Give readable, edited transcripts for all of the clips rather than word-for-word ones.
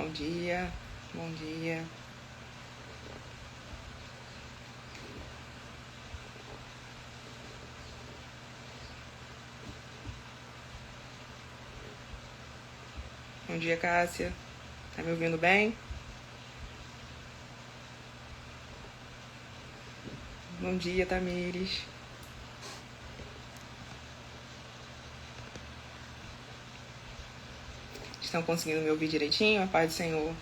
Bom dia, bom dia. Bom dia, Cássia. Tá me ouvindo bem? Bom dia, Tamires. Estão conseguindo me ouvir direitinho? A paz do Senhor.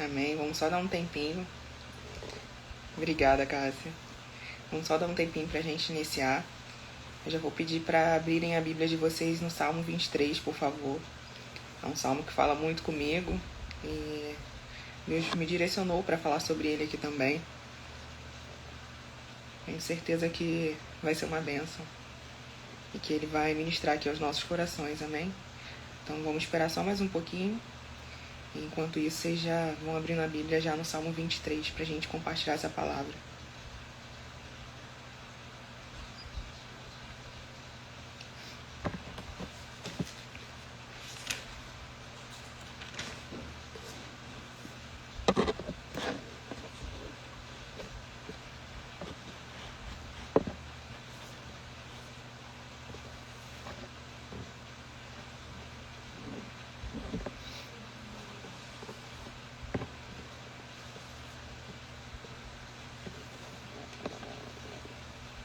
Amém. Vamos só dar um tempinho. Obrigada, Cássia. Vamos só dar um tempinho pra gente iniciar. Eu já vou pedir para abrirem a Bíblia de vocês no Salmo 23, por favor. É um salmo que fala muito comigo e Deus me direcionou para falar sobre ele aqui também. Tenho certeza que vai ser uma bênção e que ele vai ministrar aqui aos nossos corações, amém? Então vamos esperar só mais um pouquinho. E enquanto isso, vocês já vão abrindo a Bíblia já no Salmo 23 para a gente compartilhar essa palavra.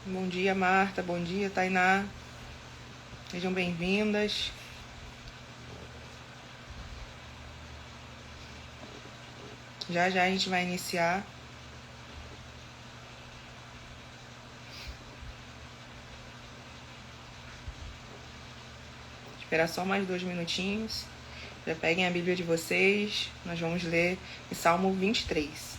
Bom dia, Marta. Bom dia, Tainá. Sejam bem-vindas. Já a gente vai iniciar. Esperar só mais 2 minutinhos. Já peguem a Bíblia de vocês. Nós vamos ler o Salmo 23.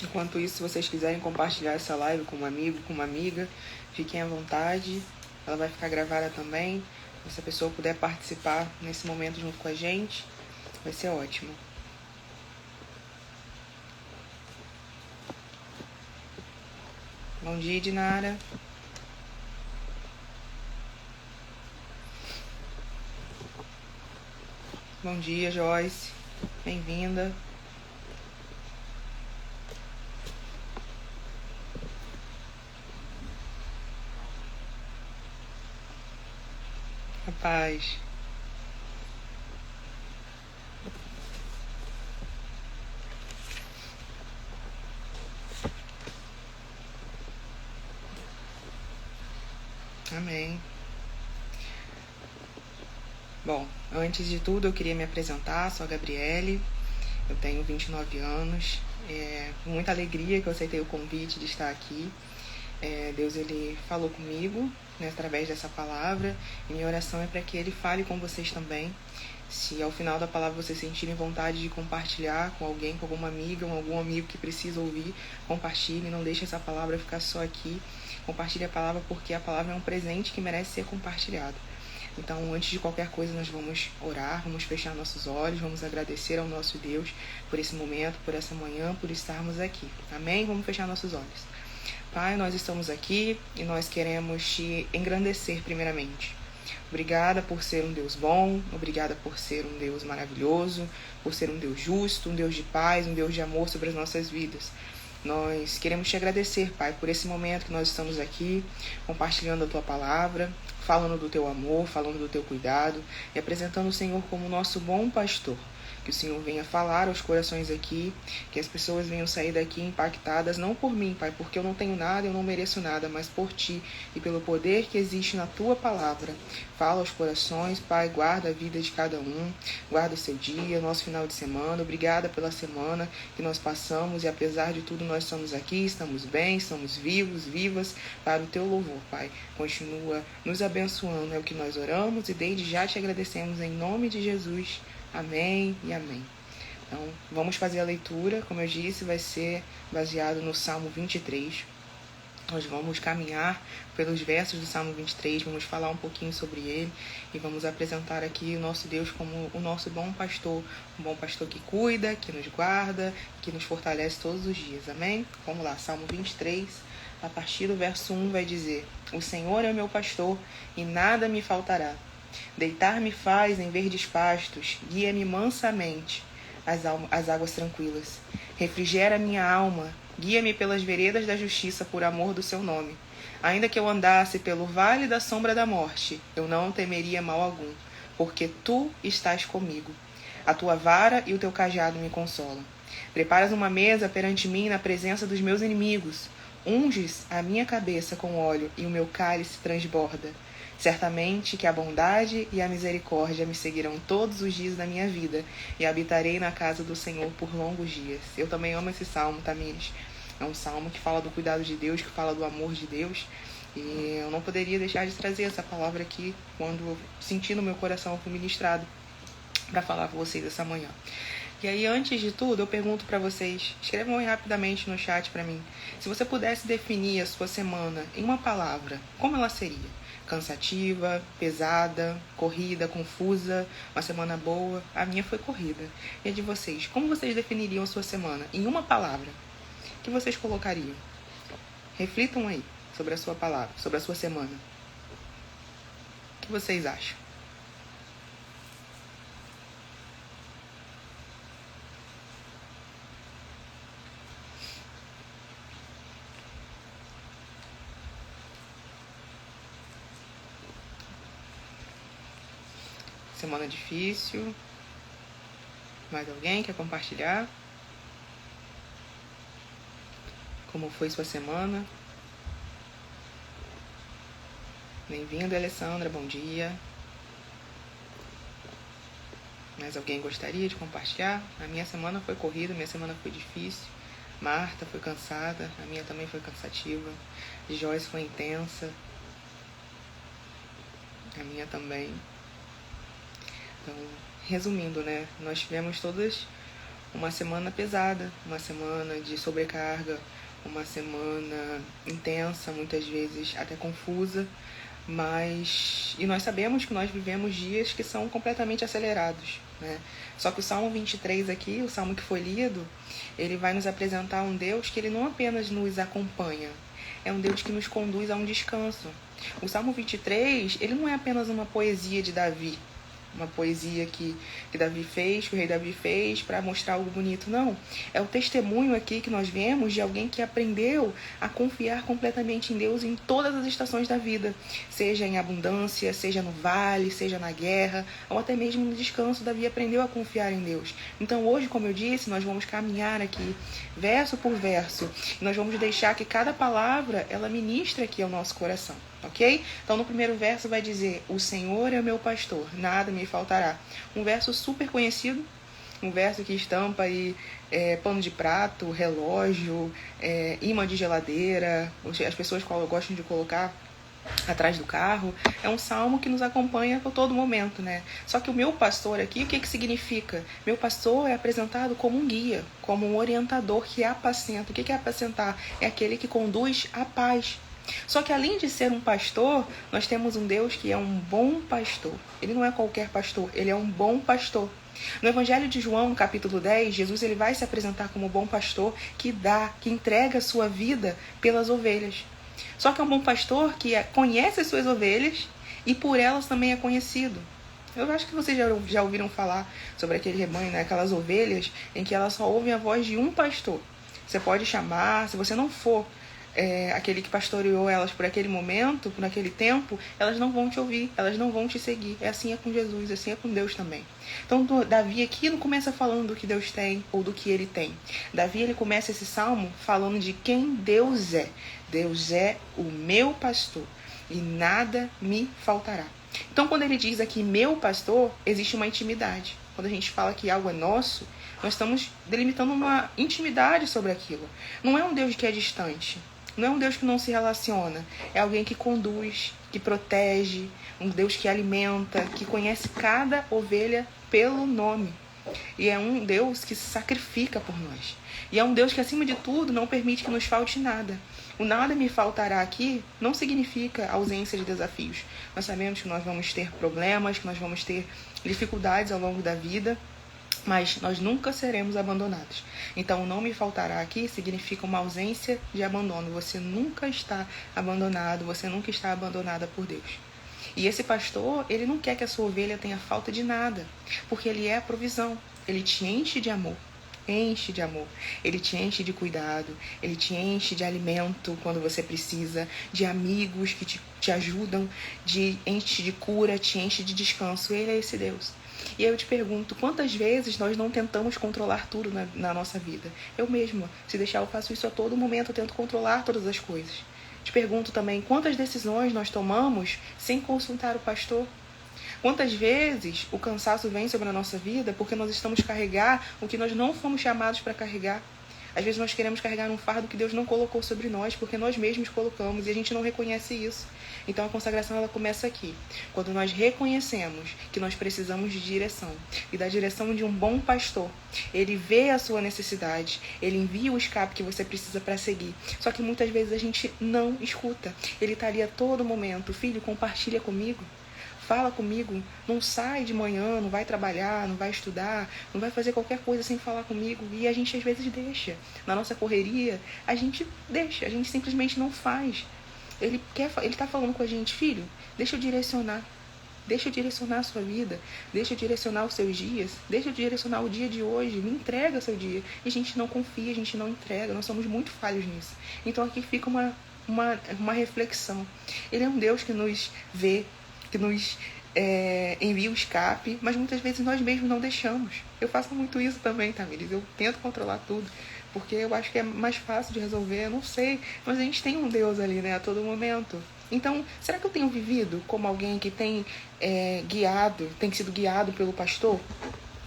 Enquanto isso, se vocês quiserem compartilhar essa live com um amigo, com uma amiga, fiquem à vontade. Ela vai ficar gravada também. Se a pessoa puder participar nesse momento junto com a gente, vai ser ótimo. Bom dia, Dinara. Bom dia, Joyce. Bem-vinda. Paz. Amém. Bom, antes de tudo eu queria me apresentar, sou a Gabriele, eu tenho 29 anos, com muita alegria que eu aceitei o convite de estar aqui. Deus ele falou comigo, né, através dessa palavra, e minha oração é para que ele fale com vocês também. Se ao final da palavra vocês sentirem vontade de compartilhar com alguém, com alguma amiga ou algum amigo que precisa ouvir, compartilhe, não deixe essa palavra ficar só aqui. Compartilhe a palavra porque a palavra é um presente que merece ser compartilhado. Então, antes de qualquer coisa, nós vamos orar, vamos fechar nossos olhos, vamos agradecer ao nosso Deus por esse momento, por essa manhã, por estarmos aqui. Amém? Vamos fechar nossos olhos. Pai, nós estamos aqui e nós queremos te engrandecer primeiramente. Obrigada por ser um Deus bom, obrigada por ser um Deus maravilhoso, por ser um Deus justo, um Deus de paz, um Deus de amor sobre as nossas vidas. Nós queremos te agradecer, Pai, por esse momento que nós estamos aqui, compartilhando a Tua palavra, falando do Teu amor, falando do Teu cuidado e apresentando o Senhor como nosso bom pastor. Que o Senhor venha falar aos corações aqui, que as pessoas venham sair daqui impactadas, não por mim, Pai, porque eu não tenho nada, eu não mereço nada, mas por Ti e pelo poder que existe na Tua palavra. Fala aos corações, Pai, guarda a vida de cada um, guarda o seu dia, nosso final de semana. Obrigada pela semana que nós passamos e apesar de tudo nós estamos aqui, estamos bem, estamos vivos, vivas para o Teu louvor, Pai. Continua nos abençoando, é o que nós oramos e desde já te agradecemos em nome de Jesus. Amém e amém. Então, vamos fazer a leitura. Como eu disse, vai ser baseado no Salmo 23. Nós vamos caminhar pelos versos do Salmo 23, vamos falar um pouquinho sobre ele e vamos apresentar aqui o nosso Deus como o nosso bom pastor, um bom pastor que cuida, que nos guarda, que nos fortalece todos os dias. Amém? Vamos lá, Salmo 23, a partir do verso 1 vai dizer: O Senhor é o meu pastor e nada me faltará. Deitar-me faz em verdes pastos, guia-me mansamente às águas tranquilas. Refrigera minha alma, guia-me pelas veredas da justiça por amor do seu nome. Ainda que eu andasse pelo vale da sombra da morte, eu não temeria mal algum, porque tu estás comigo. A tua vara e o teu cajado me consolam. Preparas uma mesa perante mim na presença dos meus inimigos. Unges a minha cabeça com óleo e o meu cálice transborda. Certamente que a bondade e a misericórdia me seguirão todos os dias da minha vida e habitarei na casa do Senhor por longos dias. Eu também amo esse salmo, Tamires. É um salmo que fala do cuidado de Deus, que fala do amor de Deus. E eu não poderia deixar de trazer essa palavra aqui quando eu senti no meu coração, fui ministrado para falar com vocês essa manhã. E aí, antes de tudo, eu pergunto para vocês, escrevam aí rapidamente no chat para mim, se você pudesse definir a sua semana em uma palavra, como ela seria? Cansativa, pesada, corrida, confusa, uma semana boa? A minha foi corrida. E a de vocês? Como vocês definiriam a sua semana em uma palavra? O que vocês colocariam? Reflitam aí sobre a sua palavra, sobre a sua semana. O que vocês acham? Semana difícil. Mais alguém quer compartilhar? Como foi sua semana? Bem-vinda, Alessandra. Bom dia. Mais alguém gostaria de compartilhar? A minha semana foi corrida, minha semana foi difícil. Marta foi cansada, a minha também foi cansativa. Joyce foi intensa. A minha também. Então, resumindo, né? Nós tivemos todas uma semana pesada, uma semana de sobrecarga, uma semana intensa, muitas vezes até confusa, e nós sabemos que nós vivemos dias que são completamente acelerados, né? Só que o Salmo 23 aqui, o Salmo que foi lido, ele vai nos apresentar um Deus que ele não apenas nos acompanha, é um Deus que nos conduz a um descanso. O Salmo 23, ele não é apenas uma poesia de Davi, uma poesia que Davi fez, que o rei Davi fez para mostrar algo bonito. Não, é o testemunho aqui que nós vemos de alguém que aprendeu a confiar completamente em Deus em todas as estações da vida, seja em abundância, seja no vale, seja na guerra, ou até mesmo no descanso. Davi aprendeu a confiar em Deus. Então hoje, como eu disse, nós vamos caminhar aqui verso por verso e nós vamos deixar que cada palavra ela ministre aqui ao nosso coração. Ok? Então no primeiro verso vai dizer: o Senhor é o meu pastor, nada me faltará. Um verso super conhecido, um verso que estampa aí pano de prato, relógio, imã de geladeira, as pessoas gostam de colocar atrás do carro. É um salmo que nos acompanha por todo momento, né? Só que o meu pastor aqui, o que significa? Meu pastor é apresentado como um guia, como um orientador que apacenta. O que é apacentar? É aquele que conduz a paz. Só que além de ser um pastor, nós temos um Deus que é um bom pastor. Ele não é qualquer pastor, ele é um bom pastor. No Evangelho de João, capítulo 10, Jesus ele vai se apresentar como bom pastor que entrega a sua vida pelas ovelhas. Só que é um bom pastor que conhece as suas ovelhas e por elas também é conhecido. Eu acho que vocês já ouviram falar sobre aquele rebanho, né? Aquelas ovelhas em que elas só ouvem a voz de um pastor. Você pode chamar, se você não for aquele que pastoreou elas por aquele momento, por aquele tempo, elas não vão te ouvir, elas não vão te seguir. Assim é com Jesus, assim é com Deus também. Então Davi aqui não começa falando do que Deus tem ou do que ele tem. Davi, ele começa esse salmo falando de quem Deus é. Deus é o meu pastor e nada me faltará. Então quando ele diz aqui meu pastor, existe uma intimidade. Quando a gente fala que algo é nosso, nós estamos delimitando uma intimidade sobre aquilo. Não é um Deus que é distante. Não é um Deus que não se relaciona. É alguém que conduz, que protege, um Deus que alimenta, que conhece cada ovelha pelo nome. E é um Deus que se sacrifica por nós. E é um Deus que, acima de tudo, não permite que nos falte nada. O nada me faltará aqui não significa ausência de desafios. Nós sabemos que nós vamos ter problemas, que nós vamos ter dificuldades ao longo da vida, mas nós nunca seremos abandonados. Então, não me faltará aqui significa uma ausência de abandono. Você nunca está abandonado, você nunca está abandonada por Deus. E esse pastor, ele não quer que a sua ovelha tenha falta de nada, porque ele é a provisão. Ele te enche de amor. Enche de amor, ele te enche de cuidado, ele te enche de alimento quando você precisa, de amigos que te ajudam, enche de cura, te enche de descanso. Ele é esse Deus. E eu te pergunto, quantas vezes nós não tentamos controlar tudo na nossa vida? Eu mesma, se deixar, eu faço isso a todo momento, eu tento controlar todas as coisas. Te pergunto também, quantas decisões nós tomamos sem consultar o pastor? Quantas vezes o cansaço vem sobre a nossa vida porque nós estamos carregar o que nós não fomos chamados para carregar? Às vezes nós queremos carregar um fardo que Deus não colocou sobre nós, porque nós mesmos colocamos e a gente não reconhece isso. Então a consagração, ela começa aqui, quando nós reconhecemos que nós precisamos de direção, e da direção de um bom pastor. Ele vê a sua necessidade, ele envia o escape que você precisa para seguir. Só que muitas vezes a gente não escuta. Ele está ali a todo momento. Filho, compartilha comigo. Fala comigo, não sai de manhã, não vai trabalhar, não vai estudar, não vai fazer qualquer coisa sem falar comigo. E a gente às vezes deixa. Na nossa correria, a gente deixa, a gente simplesmente não faz. Ele está falando com a gente, filho, deixa eu direcionar a sua vida, deixa eu direcionar os seus dias, deixa eu direcionar o dia de hoje, me entrega seu dia. E a gente não confia, a gente não entrega, nós somos muito falhos nisso. Então aqui fica uma reflexão. Ele é um Deus que nos vê, que nos envia o escape, mas muitas vezes nós mesmos não deixamos. Eu faço muito isso também, Tamires. Eu tento controlar tudo, porque eu acho que é mais fácil de resolver, eu não sei. Mas a gente tem um Deus ali, né, a todo momento. Então, será que eu tenho vivido como alguém que tem tem sido guiado pelo pastor?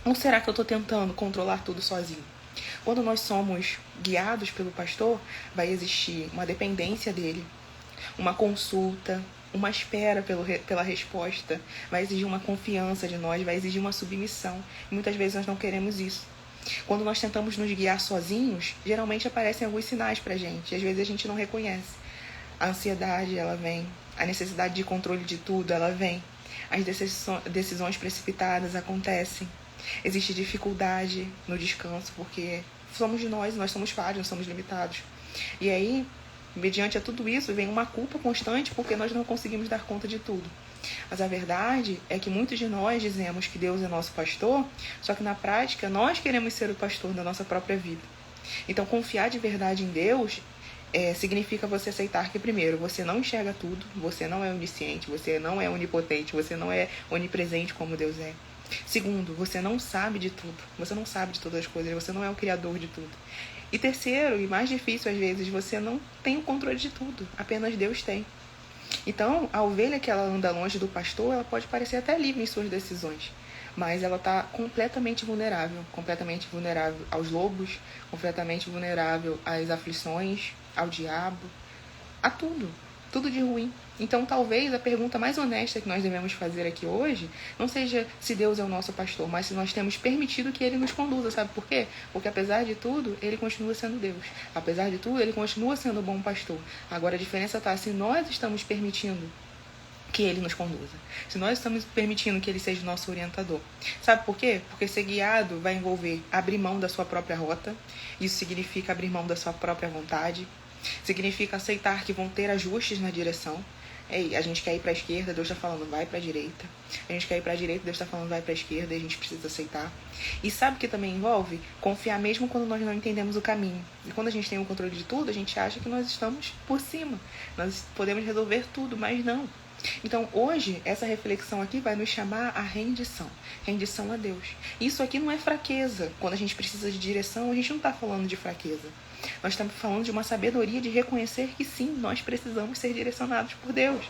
Ou será que eu estou tentando controlar tudo sozinho? Quando nós somos guiados pelo pastor, vai existir uma dependência dele, uma consulta, uma espera pela resposta, vai exigir uma confiança de nós, vai exigir uma submissão. E muitas vezes nós não queremos isso. Quando nós tentamos nos guiar sozinhos, geralmente aparecem alguns sinais pra gente, e às vezes a gente não reconhece. A ansiedade, ela vem. A necessidade de controle de tudo, ela vem. As decisões precipitadas acontecem. Existe dificuldade no descanso, porque somos nós somos falhos, nós somos limitados. E aí, mediante a tudo isso, vem uma culpa constante porque nós não conseguimos dar conta de tudo. Mas a verdade é que muitos de nós dizemos que Deus é nosso pastor, só que na prática nós queremos ser o pastor da nossa própria vida. Então, confiar de verdade em Deus significa você aceitar que, primeiro, você não enxerga tudo, você não é onisciente, você não é onipotente, você não é onipresente como Deus é. Segundo, você não sabe de tudo, você não sabe de todas as coisas, você não é o criador de tudo. E terceiro, e mais difícil às vezes, você não tem o controle de tudo, apenas Deus tem. Então, a ovelha que ela anda longe do pastor, ela pode parecer até livre em suas decisões, mas ela está completamente vulnerável aos lobos, completamente vulnerável às aflições, ao diabo, a tudo de ruim. Então, talvez a pergunta mais honesta que nós devemos fazer aqui hoje não seja se Deus é o nosso pastor, mas se nós temos permitido que Ele nos conduza. Sabe por quê? Porque apesar de tudo, Ele continua sendo Deus. Apesar de tudo, Ele continua sendo o bom pastor. Agora, a diferença está se nós estamos permitindo que Ele nos conduza. Se nós estamos permitindo que Ele seja o nosso orientador. Sabe por quê? Porque ser guiado vai envolver abrir mão da sua própria rota. Isso significa abrir mão da sua própria vontade. Significa aceitar que vão ter ajustes na direção. Ei, a gente quer ir para a esquerda, Deus está falando, vai para a direita. A gente quer ir para a direita, Deus está falando, vai para a esquerda, e a gente precisa aceitar. E sabe o que também envolve? Confiar mesmo quando nós não entendemos o caminho. E quando a gente tem o controle de tudo, a gente acha que nós estamos por cima. Nós podemos resolver tudo, mas não. Então, hoje, essa reflexão aqui vai nos chamar à rendição. Rendição a Deus. Isso aqui não é fraqueza. Quando a gente precisa de direção, a gente não está falando de fraqueza. Nós estamos falando de uma sabedoria de reconhecer que sim, nós precisamos ser direcionados por Deus.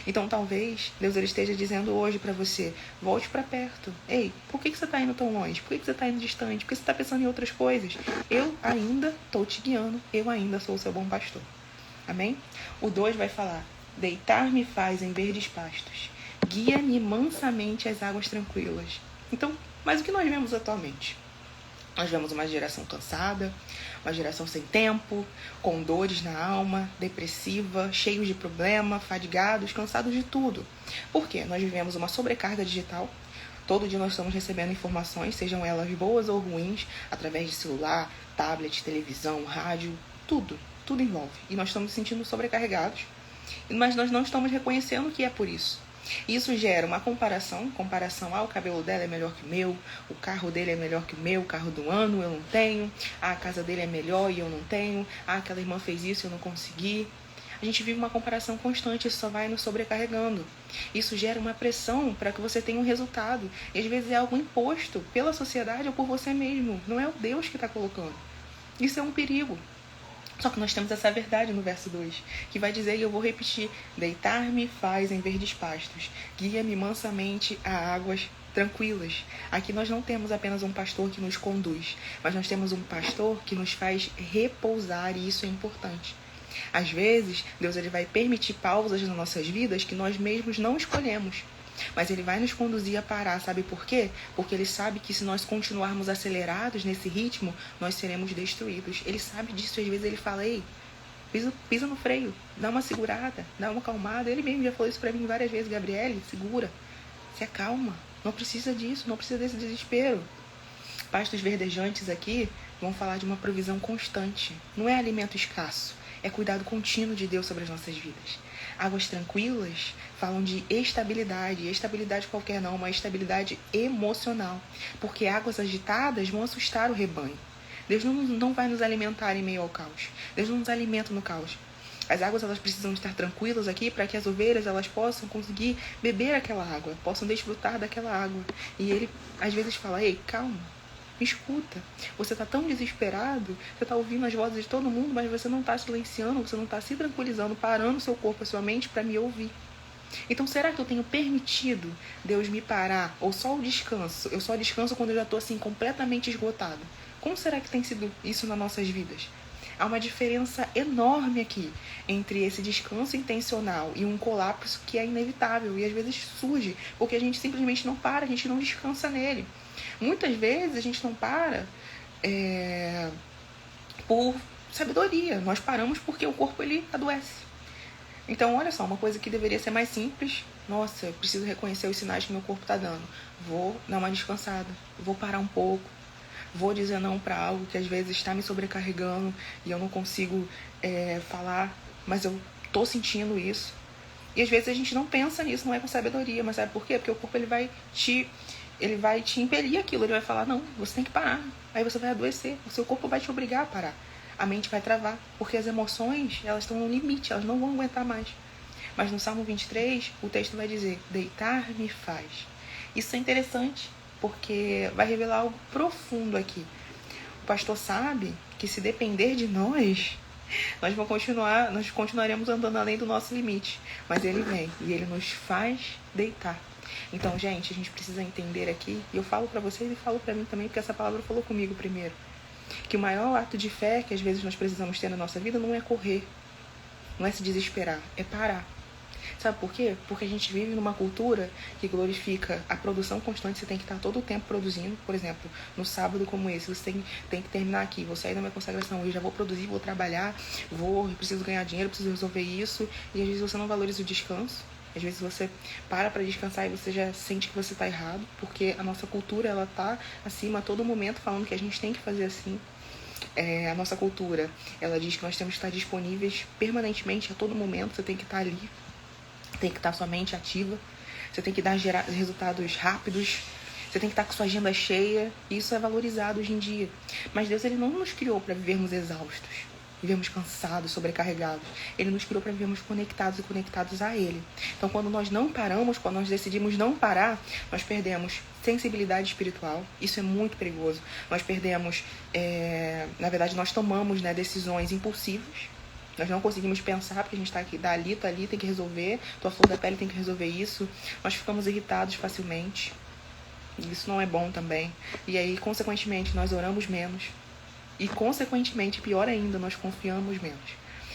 Então, talvez Deus ele esteja dizendo hoje para você, volte para perto. Ei, por que você está indo tão longe? Por que você está indo distante? Por que você está pensando em outras coisas? Eu ainda estou te guiando. Eu ainda sou o seu bom pastor. Amém? O 2 vai falar, deitar-me faz em verdes pastos. Guia-me mansamente às águas tranquilas. Então, mas o que nós vemos atualmente? Nós vemos uma geração cansada, uma geração sem tempo, com dores na alma, depressiva, cheios de problema, fadigados, cansados de tudo. Por quê? Nós vivemos uma sobrecarga digital. Todo dia nós estamos recebendo informações, sejam elas boas ou ruins, através de celular, tablet, televisão, rádio, tudo envolve. E nós estamos nos sentindo sobrecarregados, mas nós não estamos reconhecendo que é por isso. Isso gera uma comparação, o cabelo dela é melhor que o meu, o carro dele é melhor que o meu, o carro do ano eu não tenho, a casa dele é melhor e eu não tenho, aquela irmã fez isso e eu não consegui. A gente vive uma comparação constante, isso só vai nos sobrecarregando. Isso gera uma pressão para que você tenha um resultado. E às vezes é algo imposto pela sociedade ou por você mesmo, não é o Deus que está colocando. Isso é um perigo. Só que nós temos essa verdade no verso 2, que vai dizer, e eu vou repetir, deitar-me faz em verdes pastos, guia-me mansamente a águas tranquilas. Aqui nós não temos apenas um pastor que nos conduz, mas nós temos um pastor que nos faz repousar, e isso é importante. Às vezes, Deus ele vai permitir pausas nas nossas vidas que nós mesmos não escolhemos. Mas ele vai nos conduzir a parar, sabe por quê? Porque ele sabe que se nós continuarmos acelerados nesse ritmo, nós seremos destruídos. Ele sabe disso, às vezes ele fala, ei, pisa no freio, dá uma segurada, dá uma acalmada. Ele mesmo já falou isso pra mim várias vezes, Gabriele, segura, se acalma, não precisa disso, não precisa desse desespero. Pastos verdejantes aqui vão falar de uma provisão constante, não é alimento escasso, é cuidado contínuo de Deus sobre as nossas vidas. Águas tranquilas falam de estabilidade, e estabilidade qualquer não, uma estabilidade emocional, porque águas agitadas vão assustar o rebanho. Deus não vai nos alimentar em meio ao caos, Deus não nos alimenta no caos. As águas elas precisam estar tranquilas aqui para que as ovelhas elas possam conseguir beber aquela água, possam desfrutar daquela água. E ele às vezes fala, ei, calma, me escuta, você está tão desesperado, você está ouvindo as vozes de todo mundo, mas você não está silenciando, você não está se tranquilizando, parando o seu corpo, a sua mente para me ouvir. Então, será que eu tenho permitido Deus me parar? Ou só o descanso? Eu só descanso quando eu já estou assim completamente esgotado. Como será que tem sido isso nas nossas vidas? Há uma diferença enorme aqui entre esse descanso intencional e um colapso que é inevitável e às vezes surge porque a gente simplesmente não para, a gente não descansa nele. Muitas vezes a gente não para por sabedoria, nós paramos porque o corpo ele adoece. Então, olha só, uma coisa que deveria ser mais simples, nossa, eu preciso reconhecer os sinais que meu corpo está dando. Vou dar uma descansada, vou parar um pouco, vou dizer não para algo que às vezes está me sobrecarregando e eu não consigo falar, mas eu tô sentindo isso. E às vezes a gente não pensa nisso, não é com sabedoria, mas sabe por quê? Porque o corpo ele vai te impelir aquilo, ele vai falar, não, você tem que parar. Aí você vai adoecer, o seu corpo vai te obrigar a parar. A mente vai travar, porque as emoções, elas estão no limite, elas não vão aguentar mais. Mas no Salmo 23, o texto vai dizer, deitar-me faz. Isso é interessante, porque vai revelar algo profundo aqui. O pastor sabe que se depender de nós nós continuaremos andando além do nosso limite. Mas ele vem e ele nos faz deitar. Então, gente, a gente precisa entender aqui, e eu falo pra vocês e falo pra mim também, porque essa palavra falou comigo primeiro, que o maior ato de fé que às vezes nós precisamos ter na nossa vida não é correr, não é se desesperar, é parar. Sabe por quê? Porque a gente vive numa cultura que glorifica a produção constante, você tem que estar todo o tempo produzindo. Por exemplo, no sábado como esse, você tem que terminar aqui, vou sair da minha consagração, eu já vou produzir, vou trabalhar, eu preciso ganhar dinheiro, preciso resolver isso, e às vezes você não valoriza o descanso. Às vezes você para descansar e você já sente que você está errado, porque a nossa cultura ela tá acima a todo momento falando que a gente tem que fazer assim. A nossa cultura, ela diz que nós temos que estar disponíveis permanentemente, a todo momento, você tem que estar ali. Tem que estar sua mente ativa. Você tem que gerar resultados rápidos. Você tem que estar com sua agenda cheia. Isso é valorizado hoje em dia. Mas Deus, ele não nos criou para vivermos exaustos, vivermos cansados, sobrecarregados. Ele nos criou para vivermos conectados e conectados a Ele. Então, quando nós não paramos, quando nós decidimos não parar, nós perdemos sensibilidade espiritual. Isso é muito perigoso. Nós perdemos, na verdade, nós tomamos, né, decisões impulsivas. Nós não conseguimos pensar porque a gente está aqui, tá ali, tem que resolver. Tua flor da pele tem que resolver isso. Nós ficamos irritados facilmente. Isso não é bom também. E aí, consequentemente, nós oramos menos. E, consequentemente, pior ainda, nós confiamos menos.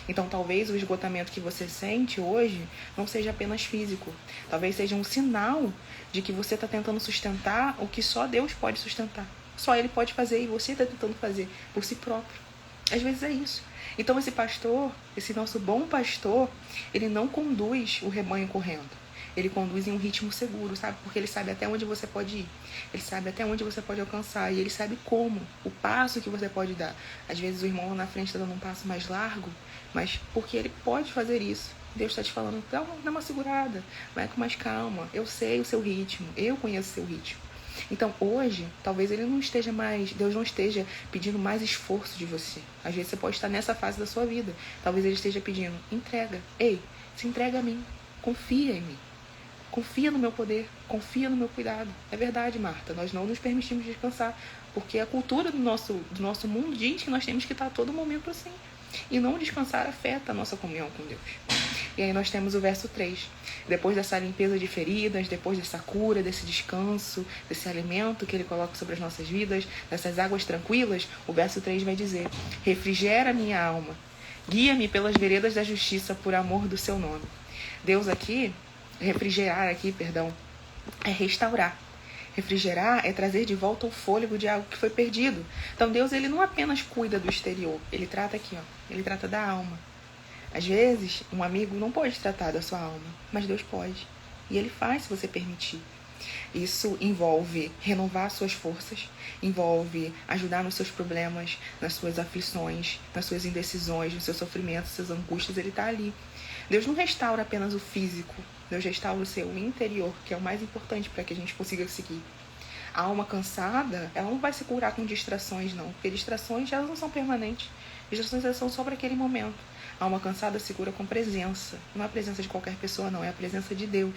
Então, talvez o esgotamento que você sente hoje não seja apenas físico. Talvez seja um sinal de que você está tentando sustentar o que só Deus pode sustentar. Só Ele pode fazer e você está tentando fazer por si próprio. Às vezes é isso. Então, esse pastor, esse nosso bom pastor, ele não conduz o rebanho correndo. Ele conduz em um ritmo seguro, sabe? Porque ele sabe até onde você pode ir. Ele sabe até onde você pode alcançar. E ele sabe como, o passo que você pode dar. Às vezes o irmão lá na frente está dando um passo mais largo, mas porque ele pode fazer isso. Deus está te falando, dá uma segurada, vai com mais calma. Eu sei o seu ritmo, eu conheço o seu ritmo. Então hoje, talvez ele não esteja mais, Deus não esteja pedindo mais esforço de você. Às vezes você pode estar nessa fase da sua vida. Talvez ele esteja pedindo, entrega. Ei, se entrega a mim, confia em mim. Confia no meu poder, confia no meu cuidado. É verdade, Marta, nós não nos permitimos descansar, porque a cultura do nosso mundo diz que nós temos que estar a todo momento assim. E não descansar afeta a nossa comunhão com Deus. E aí nós temos o verso 3. Depois dessa limpeza de feridas, depois dessa cura, desse descanso, desse alimento que Ele coloca sobre as nossas vidas, dessas águas tranquilas, o verso 3 vai dizer, refrigera minha alma, guia-me pelas veredas da justiça por amor do seu nome. Deus aqui, é restaurar. Refrigerar é trazer de volta o fôlego de algo que foi perdido. Então Deus, ele não apenas cuida do exterior, ele trata aqui, ele trata da alma. Às vezes, um amigo não pode tratar da sua alma, mas Deus pode. E ele faz se você permitir. Isso envolve renovar suas forças, envolve ajudar nos seus problemas, nas suas aflições, nas suas indecisões, nos seus sofrimentos, nas suas angústias, ele está ali. Deus não restaura apenas o físico, Deus restaura o seu interior, que é o mais importante para que a gente consiga seguir. A alma cansada, ela não vai se curar com distrações, não, porque distrações elas não são permanentes. Distrações elas são só para aquele momento. A alma cansada se cura com presença. Não é a presença de qualquer pessoa, não, é a presença de Deus.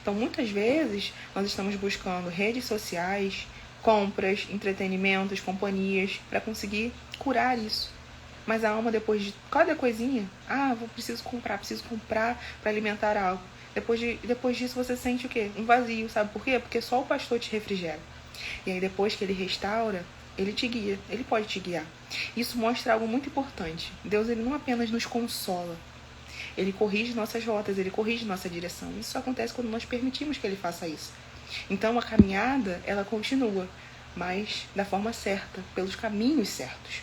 Então, muitas vezes, nós estamos buscando redes sociais, compras, entretenimentos, companhias, para conseguir curar isso. Mas a alma, depois de cada coisinha, preciso comprar para alimentar algo. Depois disso, você sente o quê? Um vazio, sabe por quê? Porque só o pastor te refrigera. E aí, depois que ele restaura, ele te guia, ele pode te guiar. Isso mostra algo muito importante. Deus, ele não apenas nos consola, ele corrige nossas rotas, ele corrige nossa direção. Isso só acontece quando nós permitimos que ele faça isso. Então, a caminhada, ela continua, mas da forma certa, pelos caminhos certos.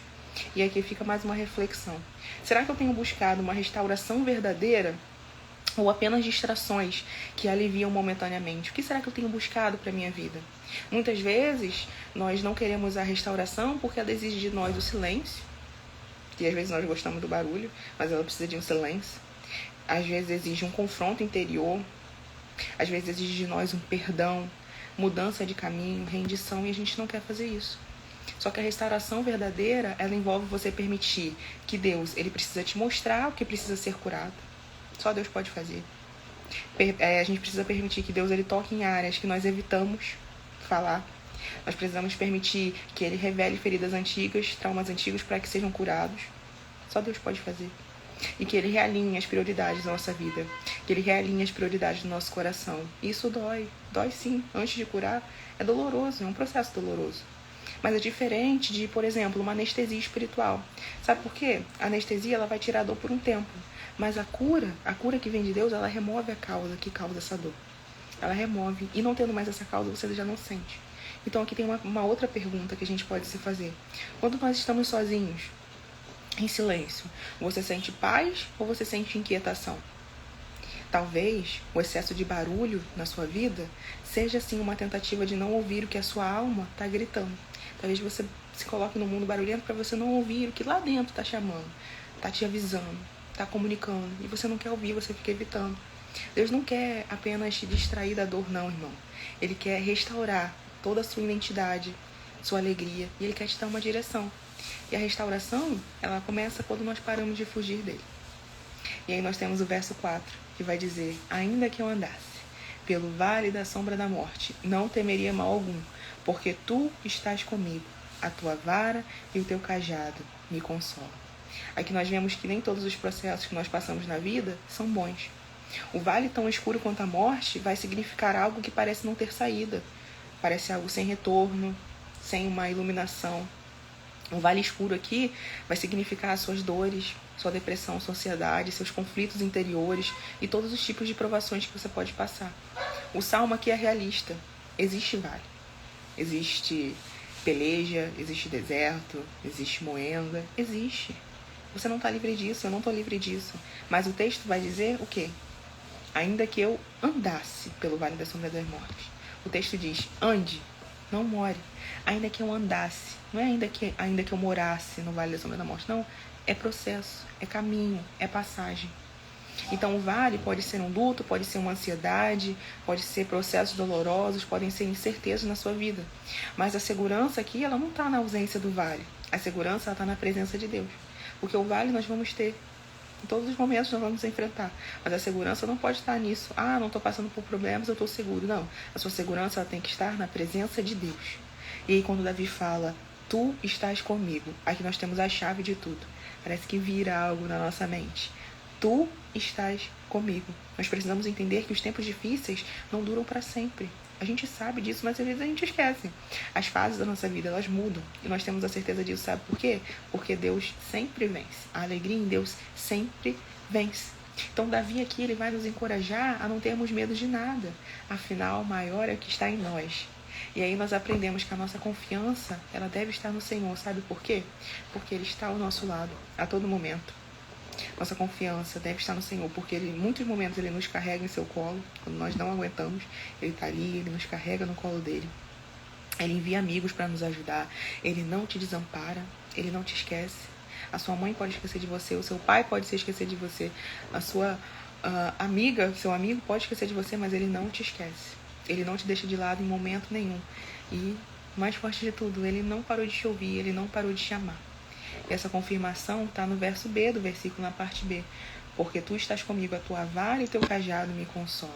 E aqui fica mais uma reflexão. Será que eu tenho buscado uma restauração verdadeira ou apenas distrações que aliviam momentaneamente? O que será que eu tenho buscado para a minha vida? Muitas vezes, nós não queremos a restauração porque ela exige de nós o silêncio. E às vezes nós gostamos do barulho, mas ela precisa de um silêncio. Às vezes exige um confronto interior. Às vezes exige de nós um perdão, mudança de caminho, rendição, e a gente não quer fazer isso. Só que a restauração verdadeira, ela envolve você permitir que Deus, ele precisa te mostrar o que precisa ser curado. Só Deus pode fazer. A gente precisa permitir que Deus, ele toque em áreas que nós evitamos falar. Nós precisamos permitir que ele revele feridas antigas, traumas antigos, para que sejam curados. Só Deus pode fazer. E que ele realinhe as prioridades da nossa vida. Que ele realinhe as prioridades do nosso coração. Isso dói. Dói sim. Antes de curar, é doloroso. É um processo doloroso. Mas é diferente de, por exemplo, uma anestesia espiritual. Sabe por quê? A anestesia, ela vai tirar a dor por um tempo. Mas a cura que vem de Deus, ela remove a causa que causa essa dor. Ela remove. E não tendo mais essa causa, você já não sente. Então aqui tem uma outra pergunta que a gente pode se fazer. Quando nós estamos sozinhos, em silêncio, você sente paz ou você sente inquietação? Talvez o excesso de barulho na sua vida seja assim uma tentativa de não ouvir o que a sua alma está gritando. Talvez você se coloque no mundo barulhento para você não ouvir o que lá dentro está chamando, está te avisando, está comunicando, e você não quer ouvir, você fica evitando. Deus não quer apenas te distrair da dor, não, irmão. Ele quer restaurar toda a sua identidade, sua alegria, e Ele quer te dar uma direção. E a restauração, ela começa quando nós paramos de fugir dele. E aí nós temos o verso 4, que vai dizer: ainda que eu andasse pelo vale da sombra da morte, não temeria mal algum, porque tu estás comigo, a tua vara e o teu cajado me consolam. Aqui nós vemos que nem todos os processos que nós passamos na vida são bons. O vale tão escuro quanto a morte vai significar algo que parece não ter saída, parece algo sem retorno, sem uma iluminação. Um vale escuro aqui vai significar as suas dores, sua depressão, sua ansiedade, seus conflitos interiores e todos os tipos de provações que você pode passar. O salmo aqui é realista. Existe vale, existe peleja, existe deserto, existe moenda, existe. Você não está livre disso, eu não estou livre disso. Mas o texto vai dizer o quê? Ainda que eu andasse pelo vale da sombra das mortes. O texto diz: ande, não more. Ainda que eu andasse. Não é ainda que eu morasse no vale da sombra da morte. Não, é processo, é caminho, é passagem. Então o vale pode ser um luto, pode ser uma ansiedade, pode ser processos dolorosos, podem ser incertezas na sua vida. Mas a segurança aqui, ela não está na ausência do vale. A segurança está na presença de Deus. Porque o vale nós vamos ter. Em todos os momentos nós vamos enfrentar. Mas a segurança não pode estar nisso. Ah, não estou passando por problemas, eu estou seguro. Não. A sua segurança ela tem que estar na presença de Deus. E aí quando Davi fala: tu estás comigo, aqui nós temos a chave de tudo. Parece que vira algo na nossa mente. Tu estás comigo. Nós precisamos entender que os tempos difíceis não duram para sempre. A gente sabe disso, mas às vezes a gente esquece. As fases da nossa vida, elas mudam. E nós temos a certeza disso, sabe por quê? Porque Deus sempre vence. A alegria em Deus sempre vence. Então Davi aqui, ele vai nos encorajar a não termos medo de nada. Afinal, o maior é o que está em nós. E aí nós aprendemos que a nossa confiança, ela deve estar no Senhor. Sabe por quê? Porque Ele está ao nosso lado, a todo momento. Nossa confiança deve estar no Senhor, porque Ele, em muitos momentos Ele nos carrega em seu colo. Quando nós não aguentamos, Ele está ali, Ele nos carrega no colo dele. Ele envia amigos para nos ajudar. Ele não te desampara, Ele não te esquece. A sua mãe pode esquecer de você, o seu pai pode se esquecer de você, a sua amiga, seu amigo pode esquecer de você, mas Ele não te esquece. Ele não te deixa de lado em momento nenhum. E, mais forte de tudo, Ele não parou de te ouvir, Ele não parou de te amar. E essa confirmação está no verso B do versículo, na parte B. Porque tu estás comigo, a tua vara e o teu cajado me consolam.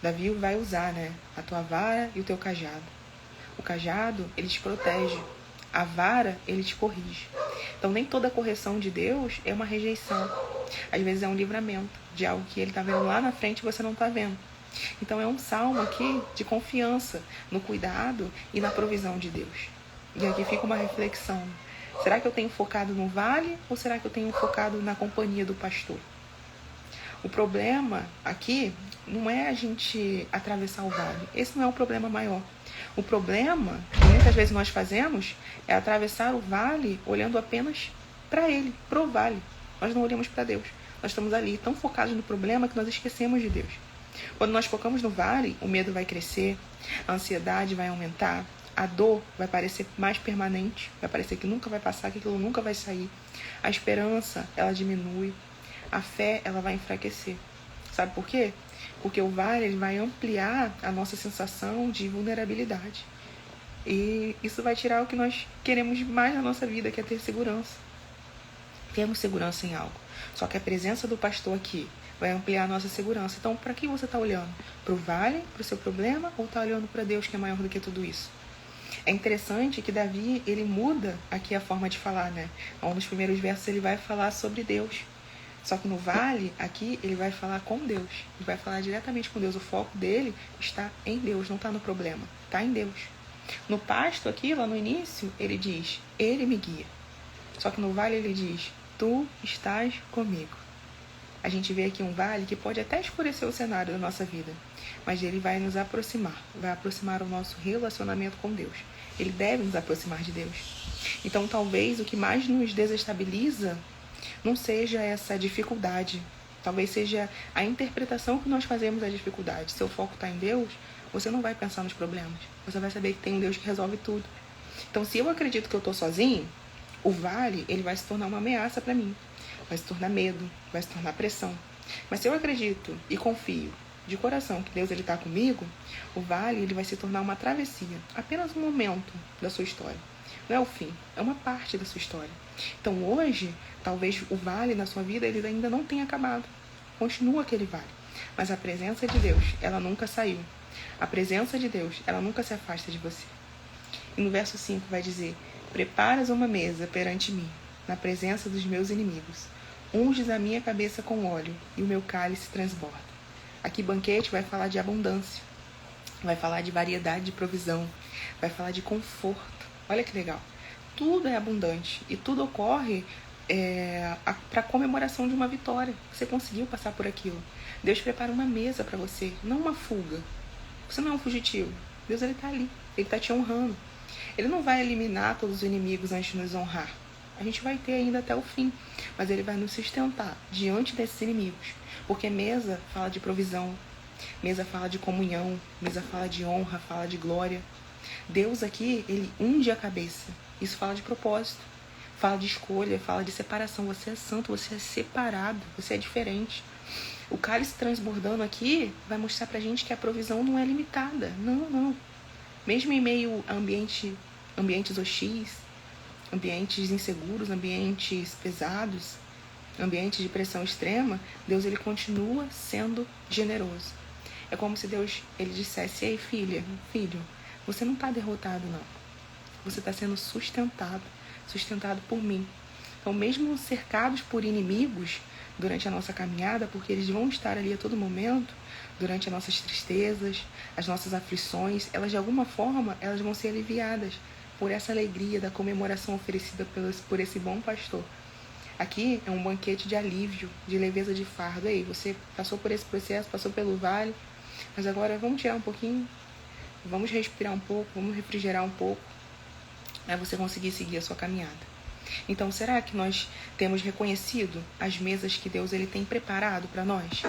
Davi vai usar, a tua vara e o teu cajado. O cajado, ele te protege. A vara, ele te corrige. Então, nem toda correção de Deus é uma rejeição. Às vezes é um livramento de algo que Ele está vendo lá na frente e você não está vendo. Então, é um salmo aqui de confiança no cuidado e na provisão de Deus. E aqui fica uma reflexão. Será que eu tenho focado no vale ou será que eu tenho focado na companhia do pastor? O problema aqui não é a gente atravessar o vale. Esse não é o problema maior. O problema que muitas vezes nós fazemos é atravessar o vale olhando apenas para ele, para o vale. Nós não olhamos para Deus. Nós estamos ali tão focados no problema que nós esquecemos de Deus. Quando nós focamos no vale, o medo vai crescer, a ansiedade vai aumentar, a dor vai parecer mais permanente, vai parecer que nunca vai passar, que aquilo nunca vai sair. A esperança, ela diminui, a fé, ela vai enfraquecer. Sabe por quê? Porque o vale, ele vai ampliar a nossa sensação de vulnerabilidade. E isso vai tirar o que nós queremos mais na nossa vida, que é ter segurança. Temos segurança em algo. Só que a presença do pastor aqui vai ampliar a nossa segurança. Então, para quem você está olhando? Para o vale, para o seu problema, ou está olhando para Deus, que é maior do que tudo isso? É interessante que Davi, ele muda aqui a forma de falar, Um dos primeiros versos ele vai falar sobre Deus. Só que no vale, aqui, ele vai falar com Deus. Ele vai falar diretamente com Deus. O foco dele está em Deus, não está no problema. Está em Deus. No pasto aqui, lá no início, ele diz, Ele me guia. Só que no vale ele diz, tu estás comigo. A gente vê aqui um vale que pode até escurecer o cenário da nossa vida, mas ele vai nos aproximar, vai aproximar o nosso relacionamento com Deus. Ele deve nos aproximar de Deus. Então, talvez o que mais nos desestabiliza não seja essa dificuldade, talvez seja a interpretação que nós fazemos da dificuldade. Se o foco está em Deus, você não vai pensar nos problemas, você vai saber que tem um Deus que resolve tudo. Então, se eu acredito que eu estou sozinho, o vale, ele vai se tornar uma ameaça para mim. Vai se tornar medo, vai se tornar pressão. Mas se eu acredito e confio de coração que Deus está comigo, o vale ele vai se tornar uma travessia, apenas um momento da sua história. Não é o fim, é uma parte da sua história. Então hoje, talvez o vale na sua vida ele ainda não tenha acabado. Continua aquele vale. Mas a presença de Deus, ela nunca saiu. A presença de Deus, ela nunca se afasta de você. E no verso 5 vai dizer: preparas uma mesa perante mim, na presença dos meus inimigos. Unges a minha cabeça com óleo, e o meu cálice transborda. Aqui banquete vai falar de abundância, vai falar de variedade de provisão, vai falar de conforto. Olha que legal. Tudo é abundante e tudo ocorre para comemoração de uma vitória. Você conseguiu passar por aquilo. Deus prepara uma mesa para você, não uma fuga. Você não é um fugitivo. Deus está ali, Ele está te honrando. Ele não vai eliminar todos os inimigos antes de nos honrar. A gente vai ter ainda até o fim, mas Ele vai nos sustentar diante desses inimigos. Porque mesa fala de provisão, mesa fala de comunhão, mesa fala de honra, fala de glória. Deus aqui, Ele unge a cabeça. Isso fala de propósito, fala de escolha, fala de separação. Você é santo, você é separado, você é diferente. O cálice transbordando aqui vai mostrar pra gente que a provisão não é limitada. Não. Mesmo em meio a ambientes hostis, ambientes inseguros, ambientes pesados, ambientes de pressão extrema, Deus ele continua sendo generoso. É como se Deus ele dissesse: ei filho, você não está derrotado não. Você está sendo sustentado por mim. Então mesmo cercados por inimigos durante a nossa caminhada, porque eles vão estar ali a todo momento, durante as nossas tristezas, as nossas aflições, elas de alguma forma elas vão ser aliviadas por essa alegria da comemoração oferecida por esse bom pastor. Aqui é um banquete de alívio, de leveza de fardo. Ei, você passou por esse processo, passou pelo vale, mas agora vamos tirar um pouquinho, vamos respirar um pouco, vamos refrigerar um pouco, para você conseguir seguir a sua caminhada. Então, será que nós temos reconhecido as mesas que Deus ele tem preparado para nós?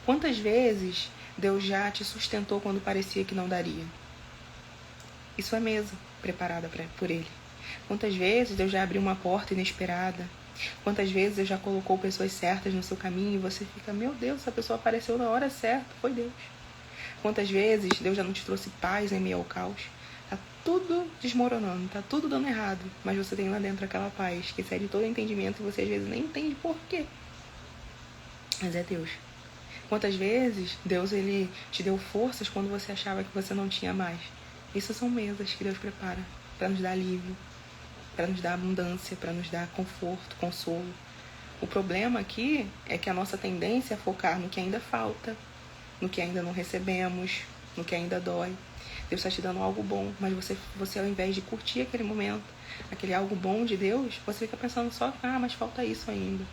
Quantas vezes Deus já te sustentou quando parecia que não daria? Isso é mesa preparada por Ele. Quantas vezes Deus já abriu uma porta inesperada? Quantas vezes Deus já colocou pessoas certas no seu caminho e você fica: meu Deus, essa pessoa apareceu na hora certa, foi Deus. Quantas vezes Deus já não te trouxe paz em meio ao caos? Tá tudo desmoronando, tá tudo dando errado, mas você tem lá dentro aquela paz que excede todo entendimento e você às vezes nem entende por quê. Mas é Deus. Quantas vezes Deus ele te deu forças quando você achava que você não tinha mais? Isso são mesas que Deus prepara para nos dar alívio, para nos dar abundância, para nos dar conforto, consolo. O problema aqui é que a nossa tendência é focar no que ainda falta, no que ainda não recebemos, no que ainda dói. Deus está te dando algo bom, mas você ao invés de curtir aquele momento, aquele algo bom de Deus, você fica pensando só: mas falta isso ainda.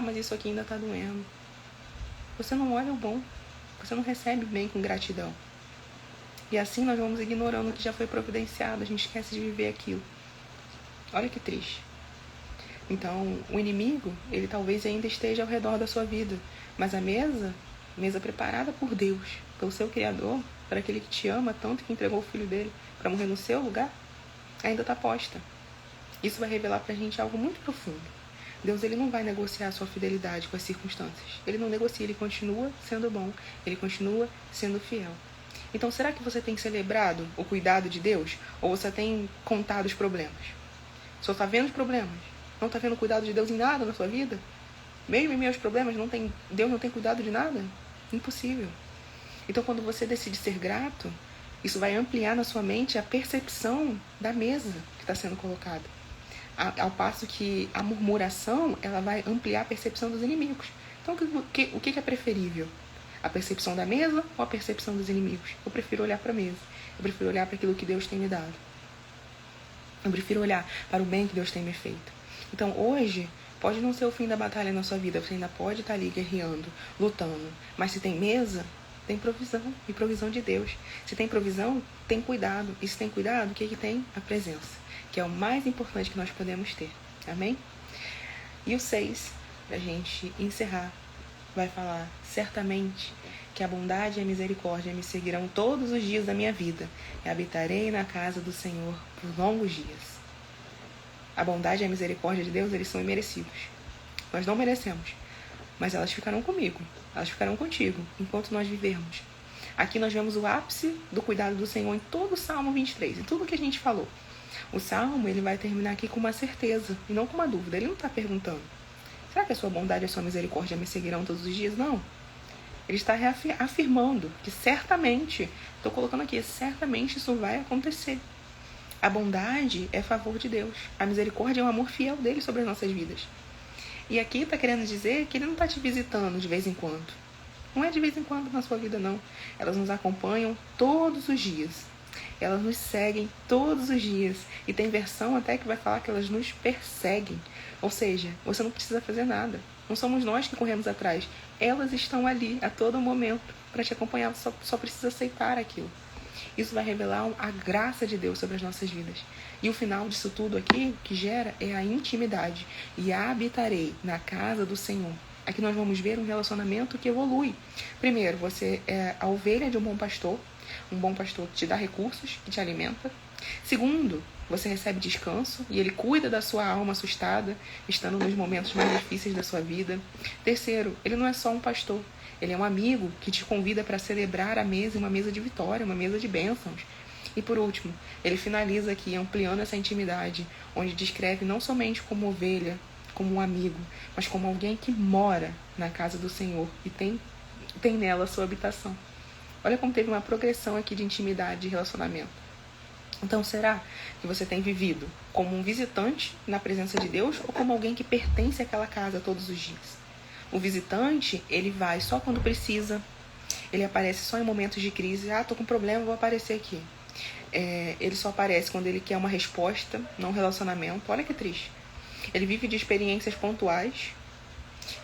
Mas isso aqui ainda está doendo. Você não olha o bom, você não recebe bem com gratidão. E assim nós vamos ignorando o que já foi providenciado, a gente esquece de viver aquilo. Olha que triste. Então, o inimigo, ele talvez ainda esteja ao redor da sua vida, mas a mesa preparada por Deus, pelo seu Criador, para aquele que te ama tanto, que entregou o Filho dele para morrer no seu lugar, ainda está posta. Isso vai revelar para a gente algo muito profundo. Deus ele não vai negociar a sua fidelidade com as circunstâncias. Ele não negocia, ele continua sendo bom, ele continua sendo fiel. Então, será que você tem celebrado o cuidado de Deus? Ou você tem contado os problemas? Só está vendo os problemas? Não está vendo o cuidado de Deus em nada na sua vida? Mesmo em meio aos problemas, Deus não tem cuidado de nada? Impossível. Então, quando você decide ser grato, isso vai ampliar na sua mente a percepção da mesa que está sendo colocada. Ao passo que a murmuração, ela vai ampliar a percepção dos inimigos. Então, o que é preferível? A percepção da mesa ou a percepção dos inimigos? Eu prefiro olhar para a mesa. Eu prefiro olhar para aquilo que Deus tem me dado. Eu prefiro olhar para o bem que Deus tem me feito. Então, hoje, pode não ser o fim da batalha na sua vida. Você ainda pode estar ali guerreando, lutando. Mas se tem mesa, tem provisão. E provisão de Deus. Se tem provisão, tem cuidado. E se tem cuidado, o que tem? A presença. Que é o mais importante que nós podemos ter. Amém? E o 6, para a gente encerrar, vai falar: certamente que a bondade e a misericórdia me seguirão todos os dias da minha vida, e habitarei na casa do Senhor por longos dias. A bondade e a misericórdia de Deus, eles são imerecidos. Nós não merecemos, mas elas ficarão comigo, elas ficarão contigo, enquanto nós vivermos. Aqui nós vemos o ápice do cuidado do Senhor em todo o Salmo 23, em tudo que a gente falou. O Salmo, ele vai terminar aqui com uma certeza, e não com uma dúvida. Ele não está perguntando, será que a sua bondade e a sua misericórdia me seguirão todos os dias? Não. Ele está afirmando que certamente, estou colocando aqui, certamente isso vai acontecer. A bondade é favor de Deus. A misericórdia é um amor fiel dele sobre as nossas vidas. E aqui está querendo dizer que ele não está te visitando de vez em quando. Não é de vez em quando na sua vida, não. Elas nos acompanham todos os dias. Elas nos seguem todos os dias. E tem versão até que vai falar que elas nos perseguem. Ou seja, você não precisa fazer nada. Não somos nós que corremos atrás. Elas estão ali a todo momento para te acompanhar. Só precisa aceitar aquilo. Isso vai revelar a graça de Deus sobre as nossas vidas. E o final disso tudo aqui, que gera, é a intimidade. E habitarei na casa do Senhor. Aqui nós vamos ver um relacionamento que evolui. Primeiro, você é a ovelha de um bom pastor que te dá recursos, que te alimenta. Segundo, você recebe descanso e ele cuida da sua alma assustada, estando nos momentos mais difíceis da sua vida. Terceiro, ele não é só um pastor, ele é um amigo que te convida para celebrar a mesa, uma mesa de vitória, uma mesa de bênçãos. E por último, ele finaliza aqui ampliando essa intimidade, onde descreve não somente como ovelha, como um amigo, mas como alguém que mora na casa do Senhor e tem nela a sua habitação. Olha como teve uma progressão aqui de intimidade, de relacionamento. Então, será que você tem vivido como um visitante na presença de Deus ou como alguém que pertence àquela casa todos os dias? O visitante, ele vai só quando precisa, ele aparece só em momentos de crise. Tô com problema, vou aparecer aqui. Ele só aparece quando ele quer uma resposta, não um relacionamento. Olha que triste. Ele vive de experiências pontuais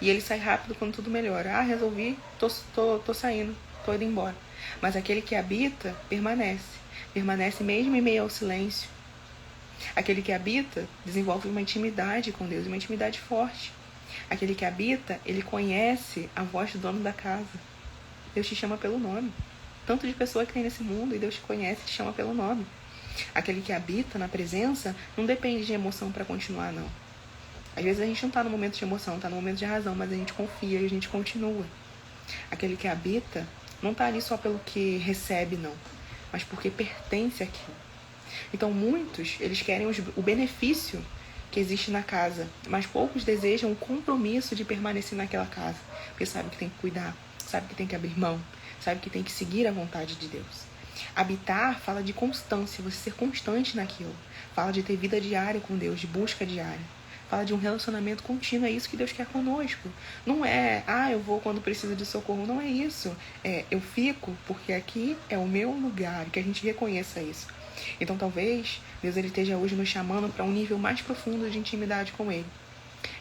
e ele sai rápido quando tudo melhora. Resolvi, tô saindo, tô indo embora. Mas aquele que habita, permanece mesmo em meio ao silêncio. Aquele que habita desenvolve uma intimidade com Deus, uma intimidade forte. Aquele que habita, ele conhece a voz do dono da casa. Deus te chama pelo nome. Tanto de pessoa que tem nesse mundo, e Deus te conhece e te chama pelo nome. Aquele que habita na presença não depende de emoção para continuar, não. Às vezes a gente não está no momento de emoção, está no momento de razão, mas a gente confia e a gente continua. Aquele que habita não está ali só pelo que recebe, não, mas porque pertence àquilo. Então muitos, eles querem o benefício que existe na casa, mas poucos desejam o compromisso de permanecer naquela casa, porque sabe que tem que cuidar, sabe que tem que abrir mão, sabe que tem que seguir a vontade de Deus. Habitar fala de constância, você ser constante naquilo. Fala de ter vida diária com Deus, de busca diária. Fala de um relacionamento contínuo, é isso que Deus quer conosco. Não é, eu vou quando precisa de socorro, não é isso. Eu fico porque aqui é o meu lugar, que a gente reconheça isso. Então talvez Deus ele esteja hoje nos chamando para um nível mais profundo de intimidade com Ele.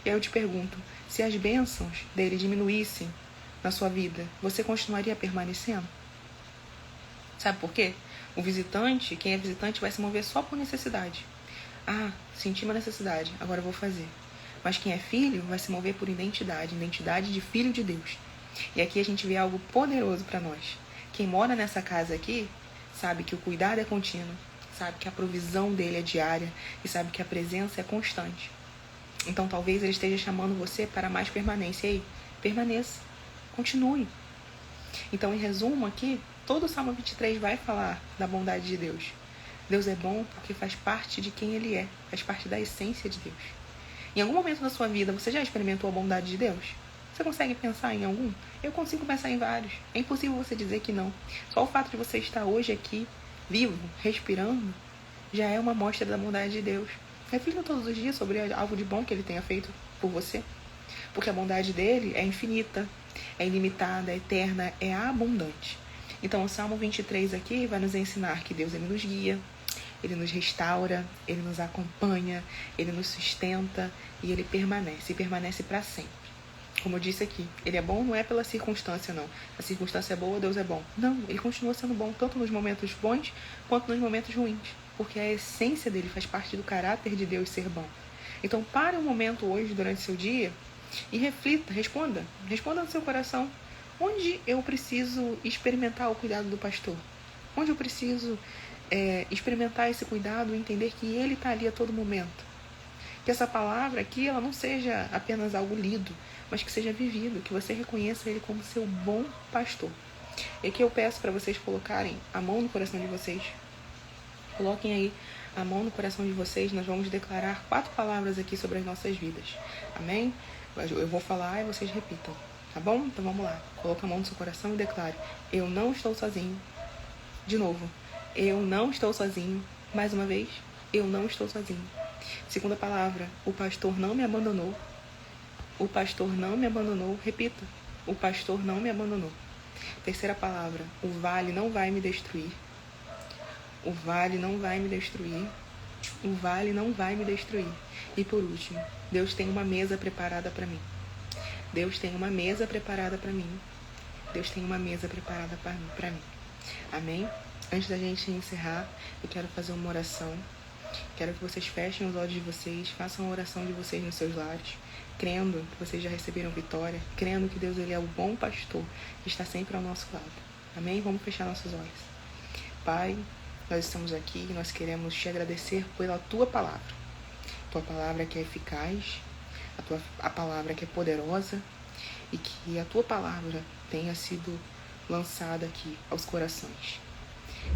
E aí eu te pergunto, se as bênçãos dele diminuíssem na sua vida, você continuaria permanecendo? Sabe por quê? O visitante, quem é visitante, vai se mover só por necessidade. Senti uma necessidade, agora eu vou fazer. Mas quem é filho vai se mover por identidade de filho de Deus. E aqui a gente vê algo poderoso para nós. Quem mora nessa casa aqui sabe que o cuidado é contínuo, sabe que a provisão dele é diária e sabe que a presença é constante. Então talvez ele esteja chamando você para mais permanência. E aí, permaneça, continue. Então, em resumo aqui, todo o Salmo 23 vai falar da bondade de Deus. Deus é bom porque faz parte de quem Ele é, faz parte da essência de Deus. Em algum momento da sua vida, você já experimentou a bondade de Deus? Você consegue pensar em algum? Eu consigo pensar em vários. É impossível você dizer que não. Só o fato de você estar hoje aqui, vivo, respirando, já é uma amostra da bondade de Deus. Reflita todos os dias sobre algo de bom que Ele tenha feito por você. Porque a bondade dele é infinita, é ilimitada, é eterna, é abundante. Então o Salmo 23 aqui vai nos ensinar que Deus ele nos guia, Ele nos restaura, Ele nos acompanha, Ele nos sustenta e Ele permanece para sempre. Como eu disse aqui, Ele é bom não é pela circunstância, não. A circunstância é boa, Deus é bom. Não, Ele continua sendo bom tanto nos momentos bons quanto nos momentos ruins. Porque a essência dele faz parte do caráter de Deus ser bom. Então pare um momento hoje, durante seu dia, e reflita, responda no seu coração. Onde eu preciso experimentar o cuidado do pastor? Onde eu preciso experimentar esse cuidado e entender que Ele está ali a todo momento? Que essa palavra aqui, ela não seja apenas algo lido, mas que seja vivido, que você reconheça Ele como seu bom pastor. E aqui eu peço para vocês colocarem a mão no coração de vocês. Coloquem aí a mão no coração de vocês. Nós vamos declarar 4 palavras aqui sobre as nossas vidas. Amém? Eu vou falar e vocês repitam. Tá bom? Então vamos lá. Coloca a mão no seu coração e declare: eu não estou sozinho. De novo. Eu não estou sozinho. Mais uma vez. Eu não estou sozinho. Segunda palavra. O pastor não me abandonou. O pastor não me abandonou. Repita. O pastor não me abandonou. Terceira palavra. O vale não vai me destruir. O vale não vai me destruir. O vale não vai me destruir. E por último, Deus tem uma mesa preparada para mim. Deus tem uma mesa preparada para mim. Deus tem uma mesa preparada para mim. Amém? Antes da gente encerrar, eu quero fazer uma oração. Quero que vocês fechem os olhos de vocês, façam a oração de vocês nos seus lares, crendo que vocês já receberam vitória, crendo que Deus ele é o bom pastor que está sempre ao nosso lado. Amém? Vamos fechar nossos olhos. Pai, nós estamos aqui e nós queremos te agradecer pela tua palavra. Tua palavra que é eficaz, a palavra que é poderosa, e que a tua palavra tenha sido lançada aqui aos corações.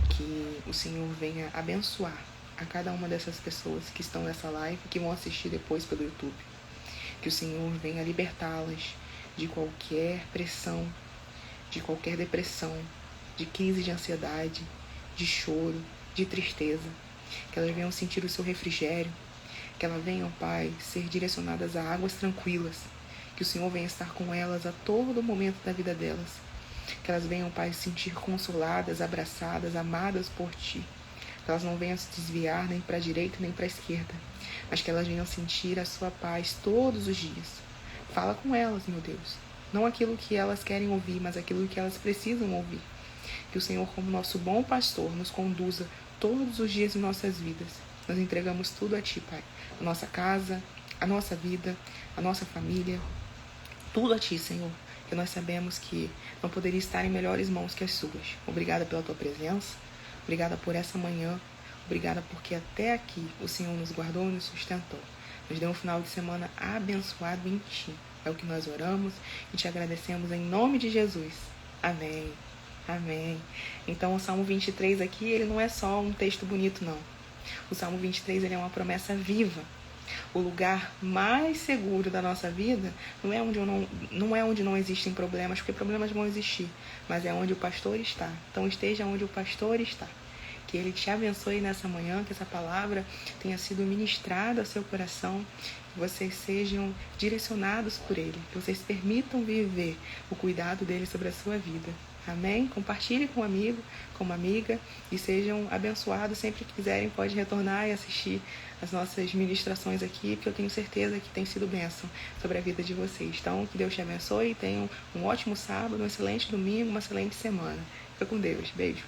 Que o Senhor venha abençoar a cada uma dessas pessoas que estão nessa live e que vão assistir depois pelo YouTube. Que o Senhor venha libertá-las de qualquer pressão, de qualquer depressão, de crise de ansiedade, de choro, de tristeza. Que elas venham sentir o seu refrigério. Que elas venham, Pai, ser direcionadas a águas tranquilas. Que o Senhor venha estar com elas a todo momento da vida delas. Que elas venham, Pai, se sentir consoladas, abraçadas, amadas por Ti. Que elas não venham se desviar nem para a direita nem para a esquerda. Mas que elas venham sentir a sua paz todos os dias. Fala com elas, meu Deus. Não aquilo que elas querem ouvir, mas aquilo que elas precisam ouvir. Que o Senhor, como nosso bom pastor, nos conduza todos os dias em nossas vidas. Nós entregamos tudo a Ti, Pai. A nossa casa, a nossa vida, a nossa família. Tudo a Ti, Senhor. Que nós sabemos que não poderia estar em melhores mãos que as Suas. Obrigada pela Tua presença. Obrigada por essa manhã. Obrigada porque até aqui o Senhor nos guardou e nos sustentou. Nos deu um final de semana abençoado em Ti. É o que nós oramos e Te agradecemos em nome de Jesus. Amém. Amém. Então o Salmo 23 aqui, ele não é só um texto bonito, não. O Salmo 23, ele é uma promessa viva. O lugar mais seguro da nossa vida não é onde não existem problemas, porque problemas vão existir, mas é onde o pastor está. Então esteja onde o pastor está. Que Ele te abençoe nessa manhã, que essa palavra tenha sido ministrada ao seu coração, que vocês sejam direcionados por Ele, que vocês permitam viver o cuidado dEle sobre a sua vida. Amém? Compartilhe com um amigo, com uma amiga e sejam abençoados. Sempre que quiserem, pode retornar e assistir as nossas ministrações aqui, porque eu tenho certeza que tem sido bênção sobre a vida de vocês. Então, que Deus te abençoe e tenham um ótimo sábado, um excelente domingo, uma excelente semana. Fica com Deus. Beijo.